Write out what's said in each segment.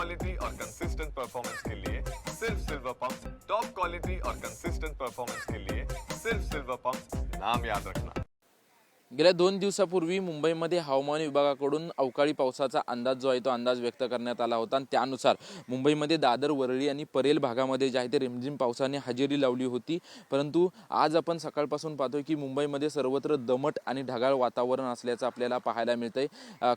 Quality और consistent performance के लिए सिर्फ सिल्वर पंप। टॉप क्वालिटी और कंसिस्टेंट परफॉर्मेंस के लिए सिर्फ सिल्वर पंप, नाम याद रखना। गेल्या 2 दिवसापूर्वी मुंबईमध्ये हवामान विभागाकडून अवकाळी पावसाचा अंदाज जो आहे तो अंदाज व्यक्त करण्यात आला होता आणि त्यानुसार मुंबईमध्ये दादर, वरळी आणि परेल भागामध्ये जे आहे ते रिमझिम पावसाने हजेरी लावली होती। परंतु आज आपण सकाळपासून पाहतोय की मुंबईमध्ये सर्वत्र दमट आणि ढगाळ वातावरण असल्याचं आपल्याला पाहायला मिळतंय।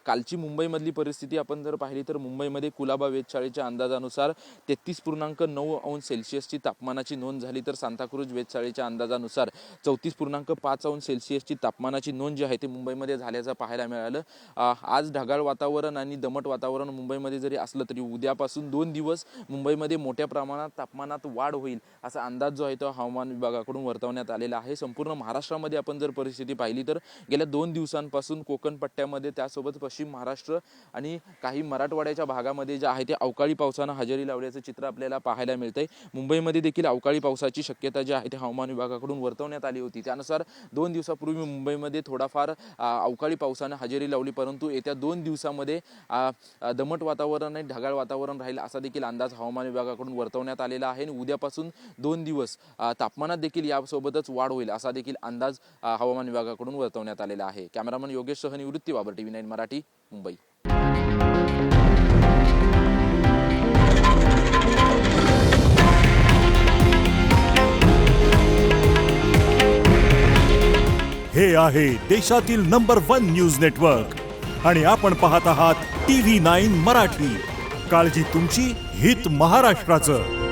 कालची मुंबईमधली परिस्थिती आपण जर पाहिली तर मुंबईमध्ये कुलाबा वेधशाळेच्या अंदाजानुसार 33.9 अंश सेल्सिअसची तापमानाची नोंद झाली, तर सांताक्रूज वेधशाळेच्या अंदाजानुसार 34.5 अंश सेल्सिअसची तापमानाची नोंद जी आहे ते मुंबईमध्ये झाल्याचं पाहायला मिळालं। आज ढगाळ वातावरण आणि दमट वातावरण मुंबईमध्ये जरी असलं तरी उद्यापासून 2 दिवस मुंबईमध्ये मोठ्या प्रमाणात तापमानात वाढ होईल असा अंदाज जो आहे तो हवामान विभागाकडून वर्तवण्यात आलेला आहे। संपूर्ण महाराष्ट्रामध्ये आपण जर परिस्थिती पाहिली तर गेल्या 2 दिवसांपासून कोकण पट्ट्यामध्ये त्यासोबत पश्चिम महाराष्ट्र आणि काही मराठवाड्याच्या भागामध्ये जे आहे ते अवकाळी पावसानं हजेरी लावल्याचं चित्र आपल्याला पाहायला मिळतंय। मुंबईमध्ये देखील अवकाळी पावसाची शक्यता जी आहे ते हवामान विभागाकडून वर्तवण्यात आली होती। त्यानुसार 2 दिवसापूर्वी मुंबईमध्ये थोडाफार अवकाळी पावसाने हजेरी लावली, परंतु येत्या 2 दिवसांमध्ये दमट वातावरण आणि ढगाळ वातावरण राहील असा देखील अंदाज हवामान विभागाकडून वर्तवण्यात आलेला आहे। आणि उद्यापासून 2 दिवस तापमानात देखील यासोबतच वाढ होईल असा देखील अंदाज हवामान विभागाकडून वर्तवण्यात आलेला आहे। कॅमेरामन योगेश सह निवृत्ती बाबर, TV9 मराठी, मुंबई। हे आहे देशातील नंबर 1 न्यूज नेटवर्क आणि आपण पाहत आहात TV9 मराठी। काळजी तुमची, हित महाराष्ट्राचं।